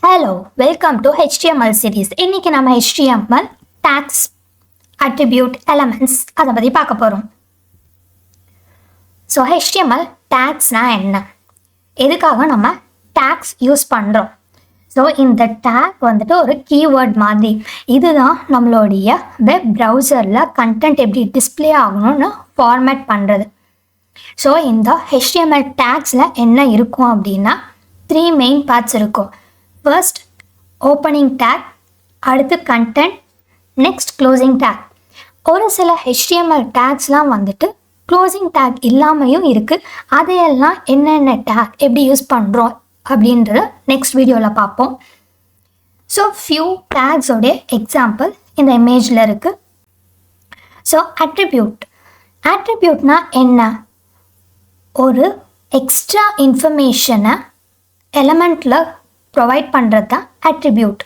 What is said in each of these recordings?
Hello, welcome to HTML series. இன்னைக்கு நம்ம HTML tags, attribute, elements அதை பற்றி பார்க்க போகிறோம். ஸோ HTML tagsனா என்ன, எதுக்காக நம்ம tags யூஸ் பண்ணுறோம்? ஸோ இந்த tag வந்துட்டு ஒரு கீவேர்ட் மாதிரி. இதுதான் நம்மளுடைய வெப் ப்ரௌசரில் கண்டென்ட் எப்படி டிஸ்பிளே ஆகணும்னு ஃபார்மேட் பண்ணுறது. ஸோ இந்த HTML tagsல என்ன இருக்கும் அப்படின்னா 3 மெயின் பார்ட்ஸ் இருக்கும். ஃபர்ஸ்ட் ஓப்பனிங் டேக், அடுத்து கண்டென்ட், நெக்ஸ்ட் க்ளோசிங் டேக். ஒரு சில HTML டேக்ஸ்லாம் வந்துட்டு க்ளோசிங் டேக் இல்லாமையும் இருக்குது. அதையெல்லாம் என்னென்ன டேக் எப்படி யூஸ் பண்ணுறோம் அப்படின்றத நெக்ஸ்ட் வீடியோவில் பார்ப்போம். ஸோ ஃபியூ டேக்ஸோடைய எக்ஸாம்பிள் இந்த இமேஜில் இருக்குது. ஸோ அட்ரிபியூட்னா என்ன? ஒரு எக்ஸ்ட்ரா இன்ஃபர்மேஷனை எலமெண்ட்டில் ப்ரொவைட் பண்ணுறது தான் அட்ரிபியூட்.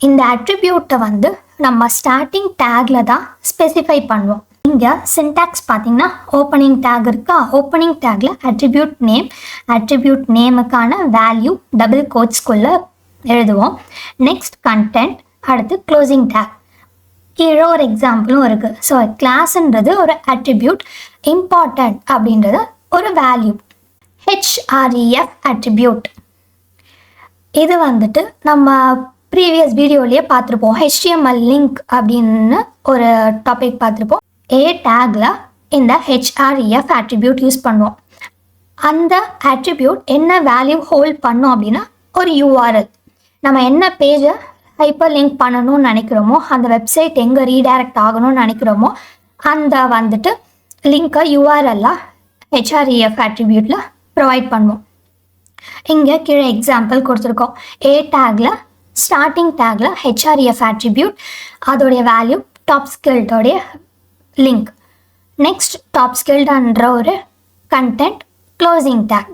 இந்த அட்ரிபியூட்டை வந்து நம்ம ஸ்டார்டிங் டேக்கில் தான் ஸ்பெசிஃபை பண்ணுவோம். இங்கே சின்டாக்ஸ் பார்த்திங்கன்னா ஓப்பனிங் டேக் இருக்கா, ஓப்பனிங் டேக்கில் அட்ரிபியூட் நேமுக்கான வேல்யூ டபுள் கோட்ஸ்குள்ளே எழுதுவோம். நெக்ஸ்ட் கண்டென்ட், அடுத்து க்ளோசிங் டேக். கீழே ஒரு எக்ஸாம்பிளும் இருக்குது. ஸோ கிளாஸ்ன்றது ஒரு அட்ரிபியூட், இம்பார்ட்டன்ட் அப்படின்றது ஒரு வேல்யூ. href அட்ரிபியூட் இது வந்துட்டு நம்ம ப்ரீவியஸ் வீடியோலேயே பார்த்துருப்போம். HTML லிங்க் அப்படின்னு ஒரு டாபிக் பார்த்துருப்போம். டேக்கில் இந்த href அட்ரிபியூட் யூஸ் பண்ணுவோம். அந்த அட்ரிபியூட் என்ன வேல்யூ ஹோல்ட் பண்ணோம் அப்படின்னா ஒரு URL. நம்ம என்ன பேஜை ஹைப்பர் லிங்க் பண்ணணும்னு நினைக்கிறோமோ, அந்த வெப்சைட் எங்கே ரீடைரக்ட் ஆகணும்னு நினைக்கிறோமோ அந்த வந்துட்டு லிங்க்கை URL-ஆக href அட்ரிபியூட்டில் ப்ரொவைட் பண்ணுவோம். இங்கே கீழே எக்ஸாம்பிள் கொடுத்துருக்கோம். Tackle starting tackle href attribute, அதோடைய வேல்யூ டாப்ஸ்கில்டோடைய லிங்க். நெக்ஸ்ட் டாப்ஸ்கில்டுன்ற ஒரு கண்டென்ட், க்ளோசிங் டேக்.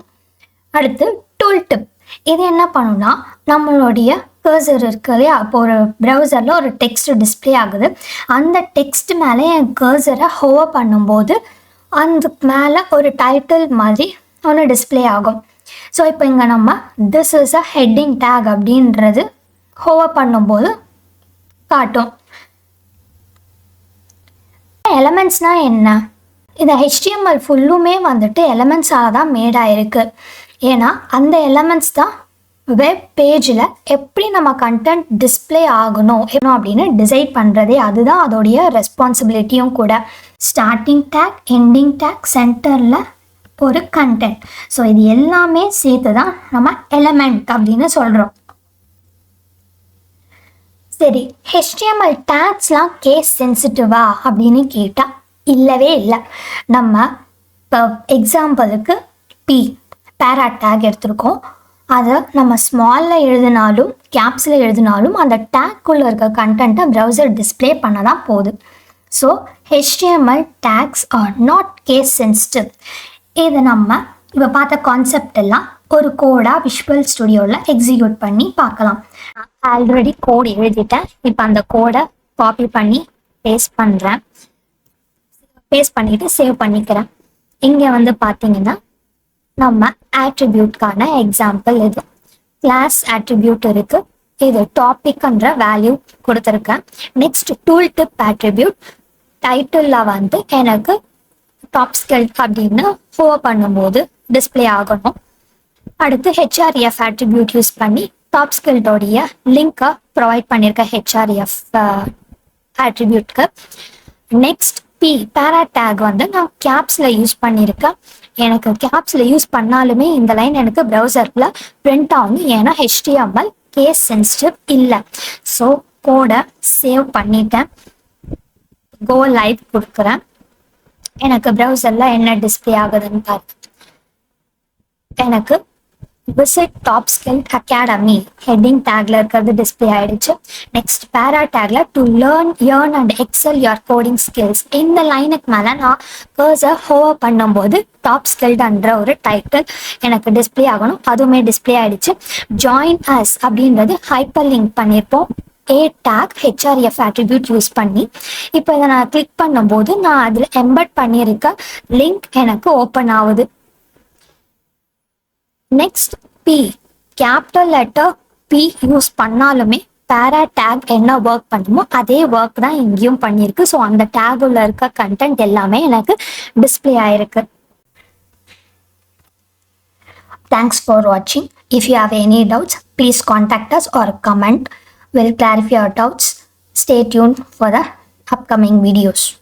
அடுத்து டூல் டிப். இது என்ன பண்ணுன்னா, நம்மளுடைய கர்சர் இருக்கு இல்லையா, அப்போ ஒரு ப்ரௌசரில் ஒரு டெக்ஸ்ட் டிஸ்பிளே ஆகுது. அந்த டெக்ஸ்ட் மேலே என் கர்சரை ஹோவர் பண்ணும்போது அதுக்கு மேலே ஒரு டைட்டில் மாதிரி ஒன்று டிஸ்பிளே ஆகும். ஸோ இப்போ இங்கே நம்ம this is a heading take அப்படின்றது ஹோவர் பண்ணும்போது காட்டும். எலமெண்ட்ஸ்னால் என்ன? இந்த HTML ஃபுல்லுமே வந்துட்டு எலமெண்ட்ஸால் தான் மேடாயிருக்கு. ஏன்னா அந்த எலமெண்ட்ஸ் தான் வெப் பேஜில் எப்படி நம்ம கண்டென்ட் டிஸ்பிளே ஆகணும் அப்படின்னு டிசைட் பண்ணுறதே. அதுதான் அதோடைய ரெஸ்பான்சிபிலிட்டியும் கூட. ஸ்டார்டிங் டேக், எண்டிங் டேக், சென்டரில் ஒரு கண்டென்ட். ஸோ இது எல்லாமே சேர்த்து தான் நம்ம எலமெண்ட் அப்படின்னு சொல்கிறோம். சரி, HTML டேக்ஸ்லாம் கேஸ் சென்சிட்டிவா அப்படின்னு கேட்டால் இல்லவே இல்லை. நம்ம இப்போ எக்ஸாம்பிளுக்கு பேரா டேக் எடுத்திருக்கோம். அதை நம்ம ஸ்மாலில் எழுதினாலும் கேப்ஸில் எழுதினாலும் அந்த டேக்குள்ளே இருக்க கண்டென்ட்டை ப்ரௌசர் டிஸ்பிளே பண்ண தான் போகுது. So HTML tags are not case sensitive. இதை நம்ம இப்போ பார்த்த கான்செப்ட் எல்லாம் ஒரு கோடாக விஷுவல் ஸ்டுடியோவில் எக்ஸிக்யூட் பண்ணி பார்க்கலாம். ஆல்ரெடி கோட் எழுதிட்டேன். இப்போ அந்த கோடை காப்பி பண்ணி பேஸ்ட் பண்ணுறேன். பேஸ்ட் பண்ணிவிட்டு சேவ் பண்ணிக்கிறேன். இங்கே வந்து பார்த்தீங்கன்னா நம்ம ஆட்ரிபியூட்கான எக்ஸாம்பிள் இது. கிளாஸ் ஆட்ரிபியூட் இருக்குது. இது டாபிக்ன்ற வேல்யூ கொடுத்துருக்கேன். Next tool tip attribute. டைட்டிலில் வந்து எனக்கு டாப்ஸ்கில்ட் அப்படின்னு ஹோவர் பண்ணும்போது டிஸ்பிளே ஆகணும். அடுத்து href அட்ரிபியூட் யூஸ் பண்ணி டாப்ஸ்கில்டோடைய லிங்கை ப்ரொவைட் பண்ணியிருக்க href அட்ரிபியூட்க்கு. நெக்ஸ்ட் பேரா டேக் வந்து நான் கேப்ஸில் யூஸ் பண்ணியிருக்கேன். எனக்கு கேப்ஸில் யூஸ் பண்ணாலுமே இந்த லைன் எனக்கு ப்ரௌசரில் பிரிண்ட் ஆகும். ஏன்னா HTML கேஸ் சென்சிட்டிவ் இல்லை. ஸோ கோடை சேவ் பண்ணிட்டேன். கோ லைவ் கொடுக்குறேன். எனக்கு ப்ரௌசரில் என்ன டிஸ்பிளே ஆகுதுன்னு பார்த்து எனக்கு விசிட் டாப்ஸ்கில்ட் அகாடமி ஹெட்டிங் டேக்ல இருக்கிறது டிஸ்பிளே ஆயிடுச்சு. நெக்ஸ்ட் பேரா டேக்ல to learn earn and excel your coding skills. இந்த லைனுக்கு மேலே நான் கர்சர் ஹோவர் பண்ணும்போது டாப்ஸ்கில்ட்ன்ற ஒரு டைட்டில் எனக்கு டிஸ்பிளே ஆகணும். அதுவுமே டிஸ்பிளே ஆயிடுச்சு. ஜாயின் அஸ் அப்படின்றது ஹைப்பர் லிங்க் பண்ணியிருப்போம். டேக் href அட்ரிபியூட் யூஸ் பண்ணி இப்போ இதை நான் கிளிக் பண்ணும்போது நான் அதில் எம்பட் பண்ணியிருக்க லிங்க் எனக்கு ஓப்பன் ஆகுது. Next capital letter P use பண்ணாலுமே பேரா டேக் என்ன ஒர்க் பண்ணுமோ அதே ஒர்க் தான் இங்கேயும் பண்ணியிருக்கு. ஸோ அந்த டேகுள்ள இருக்க கண்டென்ட் எல்லாமே எனக்கு டிஸ்பிளே ஆயிருக்கு. Thanks for watching. If you have any doubts, please contact us or comment. We'll clarify your doubts. Stay tuned for the upcoming videos.